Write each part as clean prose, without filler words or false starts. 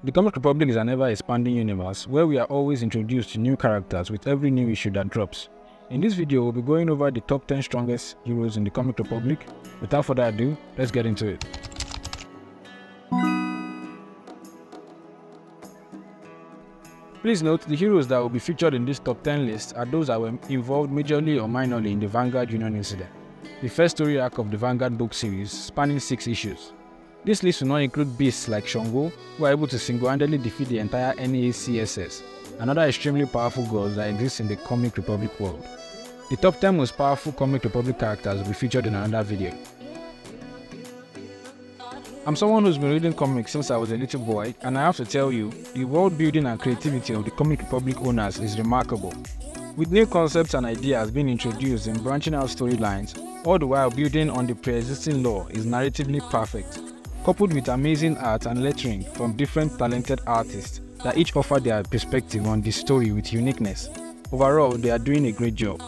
The Comic Republic is an ever-expanding universe where we are always introduced to new characters with every new issue that drops. In this video, we'll be going over the top 10 strongest heroes in the Comic Republic. Without further ado, let's get into it. Please note, the heroes that will be featured in this top 10 list are those that were involved majorly or minorly in the Vanguard Union incident, the first story arc of the Vanguard book series spanning 6 issues. This list will not include beasts like Shango, who are able to single-handedly defeat the entire NACSS, and other extremely powerful gods that exist in the Comic Republic world. The top 10 most powerful Comic Republic characters will be featured in another video. I'm someone who's been reading comics since I was a little boy, and I have to tell you, the world building and creativity of the Comic Republic owners is remarkable. With new concepts and ideas being introduced in branching out storylines, all the while building on the pre-existing lore is narratively perfect, coupled with amazing art and lettering from different talented artists that each offer their perspective on the story with uniqueness. Overall, they are doing a great job.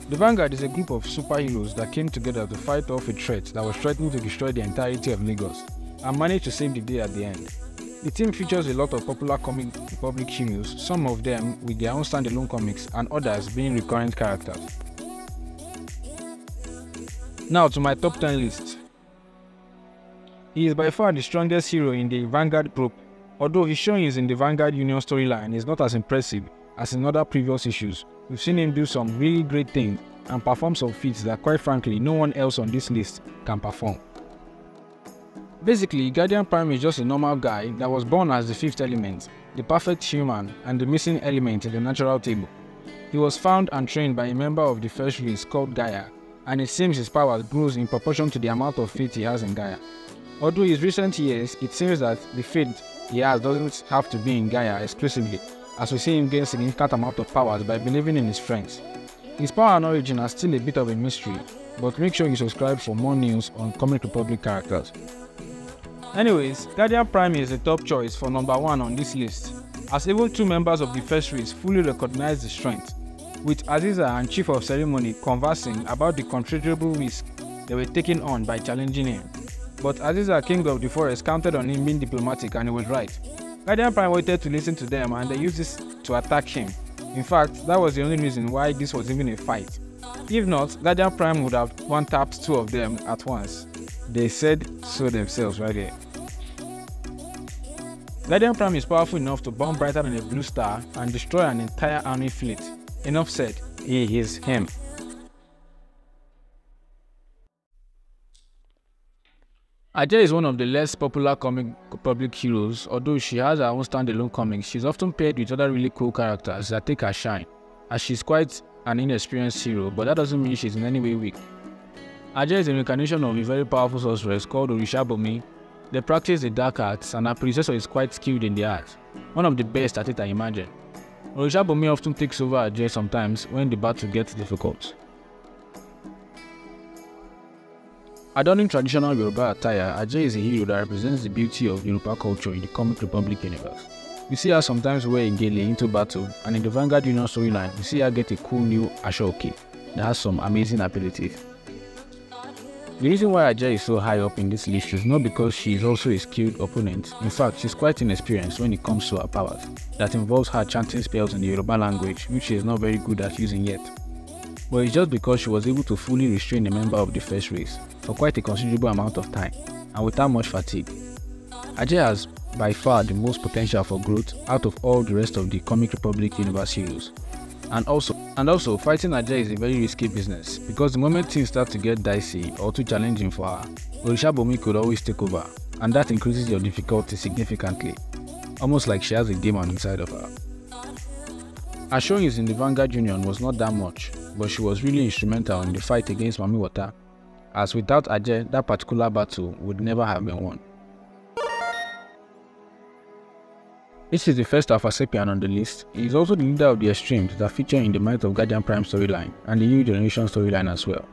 The Vanguard is a group of superheroes that came together to fight off a threat that was threatening to destroy the entirety of Lagos, and managed to save the day at the end. The team features a lot of popular Comic Republic heroes, some of them with their own standalone comics and others being recurrent characters. Now to my top 10 list. He is by far the strongest hero in the Vanguard group, although his showings in the Vanguard Union storyline is not as impressive as in other previous issues. We've seen him do some really great things and perform some feats that quite frankly no one else on this list can perform. Basically, Guardian Prime is just a normal guy that was born as the fifth element, the perfect human and the missing element in the natural table. He was found and trained by a member of the first race called Gaia, and it seems his power grows in proportion to the amount of faith he has in Gaia. Although in his recent years, it seems that the faith he has doesn't have to be in Gaia exclusively, as we see him gain significant amount of powers by believing in his friends. His power and origin are still a bit of a mystery, but make sure you subscribe for more news on Comic Republic characters. Anyways, Guardian Prime is the top choice for number 1 on this list, as even 2 members of the first race fully recognize the strength, with Aziza and Chief of Ceremony conversing about the considerable risk they were taking on by challenging him. But Aziza, King of the Forest, counted on him being diplomatic, and he was right. Guardian Prime waited to listen to them and they used this to attack him. In fact, that was the only reason why this was even a fight. If not, Guardian Prime would have one-tapped 2 of them at once. They said so themselves right here. Guardian Prime is powerful enough to burn brighter than a blue star and destroy an entire army fleet. Enough said, he is him. Ajay is one of the less popular Comic Republic heroes. Although she has her own standalone comics, she's often paired with other really cool characters that take her shine, as she's quite an inexperienced hero, but that doesn't mean she's in any way weak. Ajay is a reincarnation of a very powerful sorceress called Orishabomi. They practice the dark arts, and her predecessor is quite skilled in the art, one of the best at it I imagine. Orishabomi often takes over Ajay sometimes when the battle gets difficult. Adorning traditional Yoruba attire, Ajay is a hero that represents the beauty of Yoruba culture in the Comic Republic universe. We see her sometimes wear a gele into battle, and in the Vanguard Union storyline, we see her get a cool new Ashoke that has some amazing abilities. The reason why Ajay is so high up in this list is not because she is also a skilled opponent. In fact, she's quite inexperienced when it comes to her powers, that involves her chanting spells in the Yoruba language, which she is not very good at using yet. But it's just because she was able to fully restrain a member of the first race for quite a considerable amount of time, and without much fatigue. Ajay has by far the most potential for growth out of all the rest of the Comic Republic universe heroes. And also, fighting Ajay is a very risky business, because the moment things start to get dicey or too challenging for her, Orishabomi could always take over, and that increases your difficulty significantly, almost like she has a demon inside of her. Her showings in the Vanguard Union was not that much, but she was really instrumental in the fight against Mami Wata, as without Ajay, that particular battle would never have been won. This is the first Alpha Sapien on the list. He is also the leader of the Extremes that feature in the Might of Guardian Prime storyline and the New Generation storyline as well.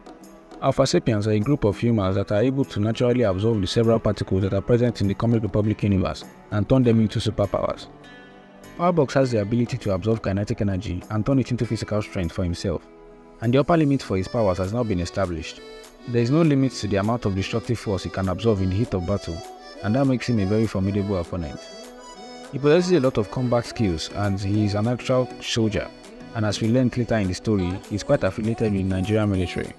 Alpha Sapiens are a group of humans that are able to naturally absorb the several particles that are present in the Comic Republic universe and turn them into superpowers. Powerbox has the ability to absorb kinetic energy and turn it into physical strength for himself, and the upper limit for his powers has now been established. There is no limit to the amount of destructive force he can absorb in the heat of battle, and that makes him a very formidable opponent. He possesses a lot of combat skills and he is an actual soldier, and as we learned later in the story, he is quite affiliated with the Nigerian military.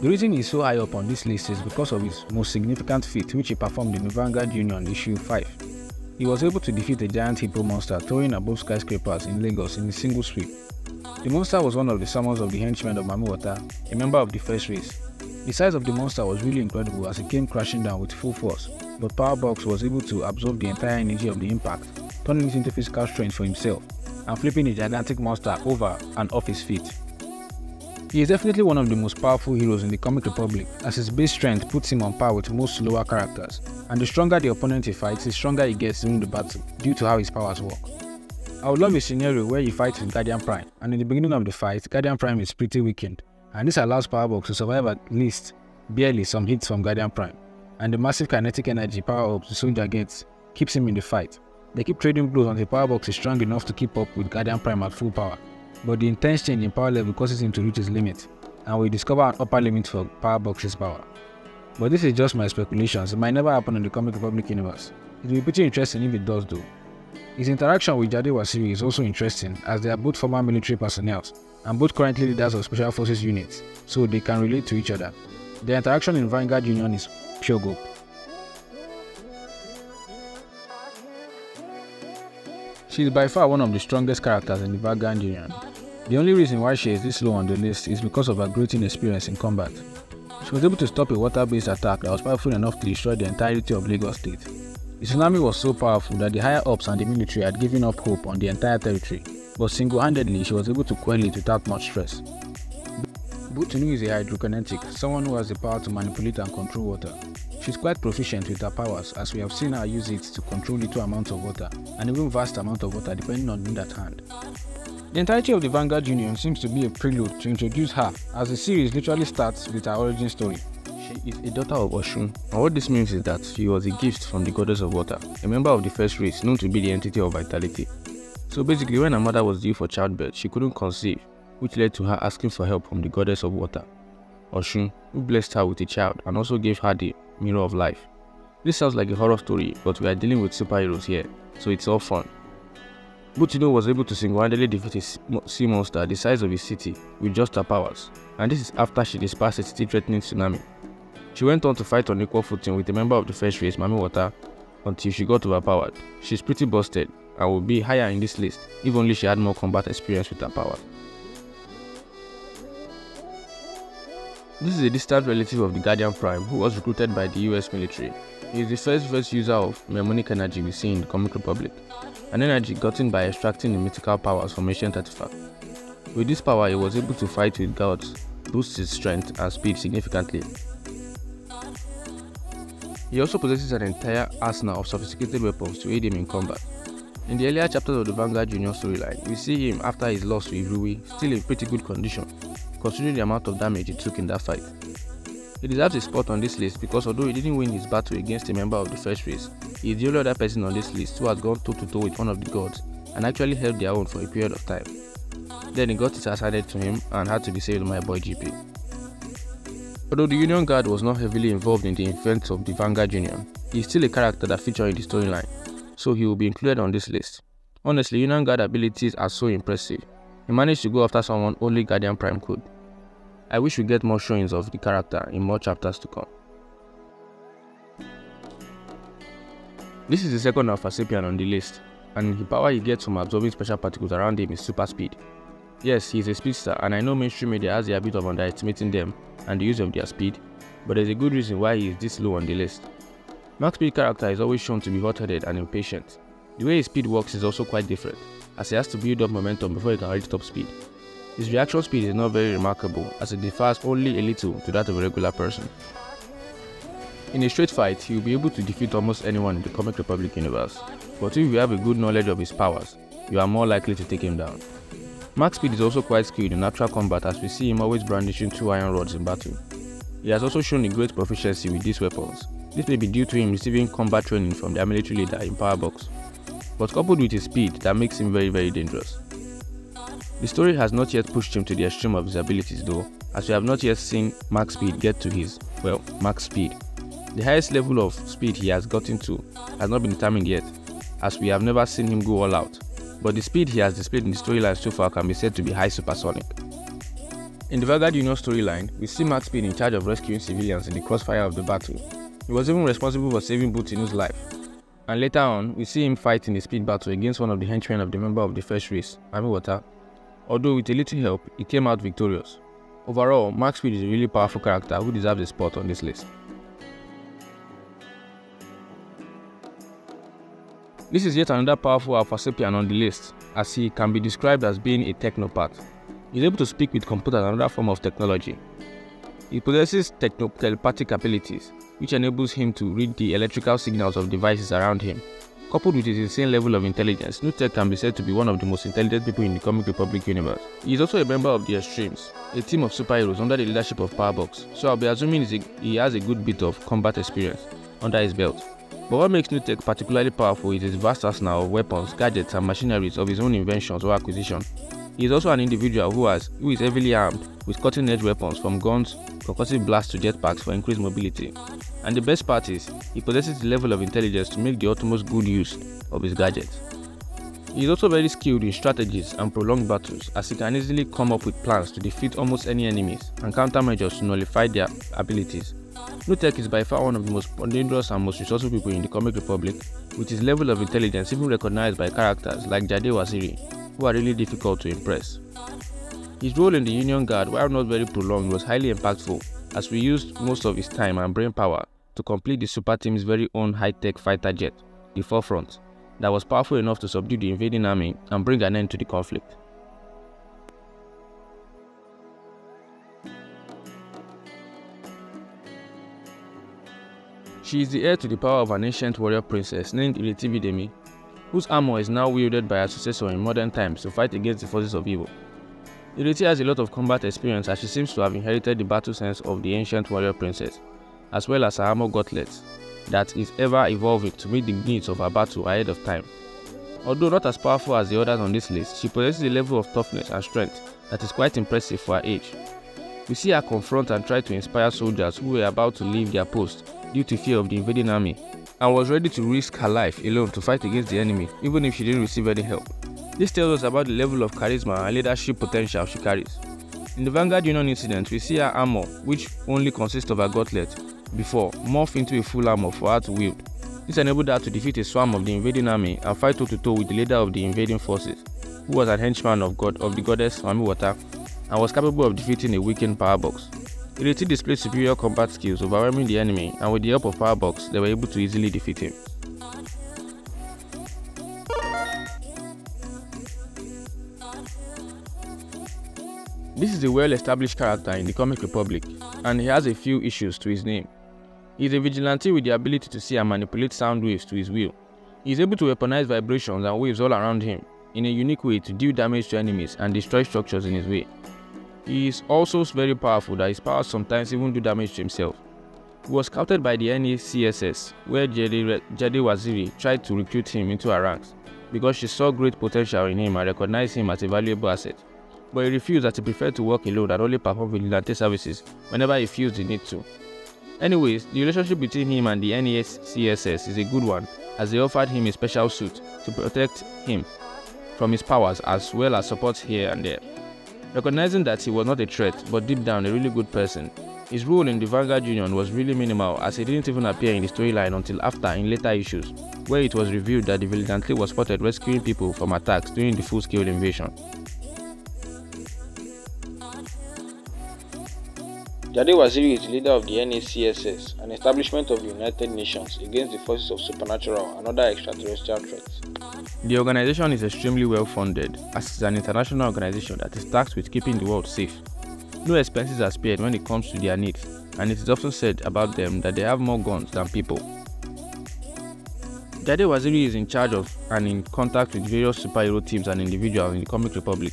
The reason he is so high up on this list is because of his most significant feat which he performed in the Vanguard Union issue 5. He was able to defeat a giant hippo monster towering above skyscrapers in Lagos in a single sweep. The monster was one of the summons of the henchmen of Mami Water, a member of the first race. The size of the monster was really incredible as it came crashing down with full force, but Powerbox was able to absorb the entire energy of the impact, turning it into physical strength for himself, and flipping the gigantic monster over and off his feet. He is definitely one of the most powerful heroes in the Comic Republic, as his base strength puts him on par with most lower characters, and the stronger the opponent he fights, the stronger he gets during the battle, due to how his powers work. I would love a scenario where he fights with Guardian Prime, and in the beginning of the fight, Guardian Prime is pretty weakened, and this allows Powerbox to survive at least barely some hits from Guardian Prime, and the massive kinetic energy power-ups the soldier gets keeps him in the fight. They keep trading blows until Powerbox is strong enough to keep up with Guardian Prime at full power, but the intense change in power level causes him to reach his limit, and we discover an upper limit for Powerbox's power. But this is just my speculations, it might never happen in the Comic Republic universe. It will be pretty interesting if it does though. His interaction with Jade Waziri is also interesting, as they are both former military personnel and both currently leaders of special forces units, so they can relate to each other. Their interaction in Vanguard Union is pure gold. She is by far one of the strongest characters in the Vanguard Union. The only reason why she is this low on the list is because of her great inexperience in combat. She was able to stop a water-based attack that was powerful enough to destroy the entirety of Lagos State. The tsunami was so powerful that the higher-ups and the military had given up hope on the entire territory, but single-handedly she was able to quell it without much stress. Butino is a hydrokinetic, someone who has the power to manipulate and control water. She is quite proficient with her powers, as we have seen her use it to control little amounts of water, and even vast amounts of water depending on the need at hand. The entirety of the Vanguard Union seems to be a prelude to introduce her, as the series literally starts with her origin story. She is a daughter of Oshun, and what this means is that she was a gift from the goddess of water, a member of the first race known to be the entity of vitality. So basically, when her mother was due for childbirth, she couldn't conceive, which led to her asking for help from the goddess of water, Oshun, who blessed her with a child and also gave her the mirror of life. This sounds like a horror story, but we are dealing with superheroes here, so it's all fun. Butino was able to single-handedly defeat a sea monster the size of a city with just her powers, and this is after she dispersed a city-threatening tsunami. She went on to fight on equal footing with a member of the first race, Mami Water, until she got overpowered. She's pretty busted and would be higher in this list if only she had more combat experience with her power. This is a distant relative of the Guardian Prime who was recruited by the US military. He is the first user of mnemonic energy we see in the Comic Republic, an energy gotten by extracting the mythical powers from ancient artifacts. With this power, he was able to fight with gods, boost his strength and speed significantly. He also possesses an entire arsenal of sophisticated weapons to aid him in combat. In the earlier chapters of the Vanguard Union storyline, we see him after his loss to Ivrui still in pretty good condition, considering the amount of damage he took in that fight. He deserves a spot on this list because although he didn't win his battle against a member of the first race, he is the only other person on this list who has gone toe-to-toe with one of the gods and actually held their own for a period of time. Then he got his ass handed to him and had to be saved by my boy GP. Although the Union Guard was not heavily involved in the events of the Vanguard Union, he is still a character that features in the storyline, so he will be included on this list. Honestly, Union Guard abilities are so impressive. He managed to go after someone only Guardian Prime could. I wish we get more showings of the character in more chapters to come. This is the second Alpha Sapien on the list, and the power he gets from absorbing special particles around him is super speed. Yes, he is a speedster, and I know mainstream media has the habit of underestimating them and the use of their speed, but there's a good reason why he is this low on the list. Max Speed character is always shown to be hot-headed and impatient. The way his speed works is also quite different, as he has to build up momentum before he can reach top speed. His reaction speed is not very remarkable, as it differs only a little to that of a regular person. In a straight fight, he will be able to defeat almost anyone in the Comic Republic universe, but if you have a good knowledge of his powers, you are more likely to take him down. Max Speed is also quite skilled in natural combat, as we see him always brandishing 2 iron rods in battle. He has also shown a great proficiency with these weapons. This may be due to him receiving combat training from their military leader in Powerbox, but coupled with his speed, that makes him very dangerous. The story has not yet pushed him to the extreme of his abilities though, as we have not yet seen Max Speed get to his, well, max speed. The highest level of speed he has gotten to has not been determined yet, as we have never seen him go all out, but the speed he has displayed in the storyline so far can be said to be high supersonic. In the Vanguard Union storyline, we see Matt Speed in charge of rescuing civilians in the crossfire of the battle. He was even responsible for saving Butino's life. And later on, we see him fight in the speed battle against one of the henchmen of the member of the first race, Water. Although with a little help, he came out victorious. Overall, Max Speed is a really powerful character who deserves a spot on this list. This is yet another powerful Alpha Sapien on the list, as he can be described as being a technopath. He is able to speak with computers and another form of technology. He possesses telepathic abilities, which enables him to read the electrical signals of devices around him. Coupled with his insane level of intelligence, Nutech can be said to be one of the most intelligent people in the Comic Republic universe. He is also a member of the Extremes, a team of superheroes under the leadership of Powerbox, so I'll be assuming he has a good bit of combat experience under his belt. But what makes Nutech particularly powerful is his vast arsenal of weapons, gadgets and machineries of his own inventions or acquisition. He is also an individual who is heavily armed with cutting-edge weapons from guns, concussive blasts to jetpacks for increased mobility. And the best part is, he possesses the level of intelligence to make the utmost good use of his gadgets. He is also very skilled in strategies and prolonged battles, as he can easily come up with plans to defeat almost any enemies and countermeasures to nullify their abilities. Nutech is by far one of the most dangerous and most resourceful people in the Comic Republic, with his level of intelligence even recognized by characters like Waziri, who are really difficult to impress. His role in the Union Guard, while not very prolonged, was highly impactful, as we used most of his time and brain power to complete the Super Team's very own high-tech fighter jet, the Forefront, that was powerful enough to subdue the invading army and bring an end to the conflict. She is the heir to the power of an ancient warrior princess named Demi, whose armor is now wielded by her successor in modern times to fight against the forces of evil. Ireti has a lot of combat experience, as she seems to have inherited the battle sense of the ancient warrior princess, as well as her armor gauntlet that is ever evolving to meet the needs of her battle ahead of time. Although not as powerful as the others on this list, she possesses a level of toughness and strength that is quite impressive for her age. We see her confront and try to inspire soldiers who were about to leave their post due to fear of the invading army, and was ready to risk her life alone to fight against the enemy, even if she didn't receive any help. This tells us about the level of charisma and leadership potential she carries. In the Vanguard Union incident, we see her armor, which only consists of her gauntlet before, morph into a full armor for her to wield. This enabled her to defeat a swarm of the invading army and fight toe-to-toe with the leader of the invading forces, who was an henchman of the goddess Water, and was capable of defeating a weakened Powerbox. Ireti displayed superior combat skills, overwhelming the enemy, and with the help of Powerbox, they were able to easily defeat him. This is a well-established character in the Comic Republic, and he has a few issues to his name. He is a vigilante with the ability to see and manipulate sound waves to his will. He is able to weaponize vibrations and waves all around him in a unique way to deal damage to enemies and destroy structures in his way. He is also very powerful that his powers sometimes even do damage to himself. He was scouted by the NACSS, where Jade Waziri tried to recruit him into her ranks because she saw great potential in him and recognized him as a valuable asset. But he refused, as he preferred to work alone and only perform vigilante services whenever he feels the need to. Anyways, the relationship between him and the NACSS is a good one, as they offered him a special suit to protect him from his powers as well as support here and there. Recognizing that he was not a threat, but deep down a really good person, his role in the Vanguard Union was really minimal, as he didn't even appear in the storyline until after in later issues, where it was revealed that the vigilante was spotted rescuing people from attacks during the full-scale invasion. Jade Waziri is the leader of the NACSS, an establishment of the United Nations against the forces of supernatural and other extraterrestrial threats. The organization is extremely well funded, as it is an international organization that is tasked with keeping the world safe. No expenses are spared when it comes to their needs, and it is often said about them that they have more guns than people. Jade Waziri is in charge of and in contact with various superhero teams and individuals in the Comic Republic.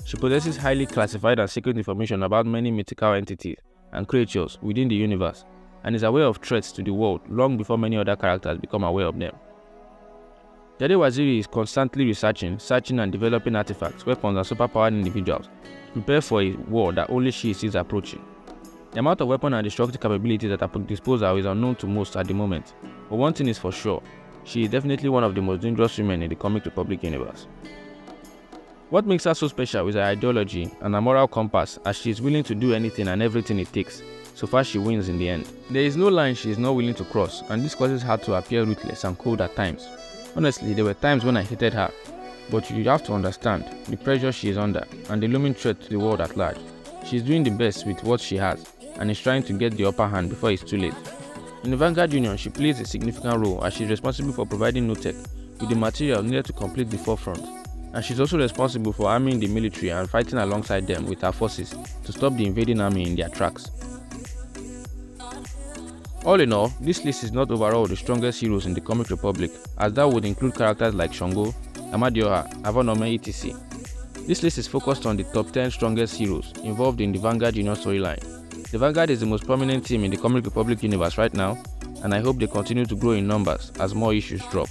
She possesses highly classified and secret information about many mythical entities and creatures within the universe, and is aware of threats to the world long before many other characters become aware of them. Jade Waziri is constantly researching, searching and developing artifacts, weapons and superpowered individuals to prepare for a war that only she sees approaching. The amount of weapon and destructive capabilities at her disposal is unknown to most at the moment, but one thing is for sure, she is definitely one of the most dangerous women in the Comic Republic universe. What makes her so special is her ideology and her moral compass, as she is willing to do anything and everything it takes, so far she wins in the end. There is no line she is not willing to cross, and this causes her to appear ruthless and cold at times. Honestly, there were times when I hated her, but you have to understand the pressure she is under and the looming threat to the world at large. She is doing the best with what she has and is trying to get the upper hand before it's too late. In the Vanguard Union, she plays a significant role as she is responsible for providing No-Tech with the material needed to complete the forefront, and she is also responsible for arming the military and fighting alongside them with her forces to stop the invading army in their tracks. All in all, this list is not overall the strongest heroes in the Comic Republic, as that would include characters like Shango, Amadioha, Avonome, etc. This list is focused on the top 10 strongest heroes involved in the Vanguard Union storyline. The Vanguard is the most prominent team in the Comic Republic universe right now, and I hope they continue to grow in numbers as more issues drop.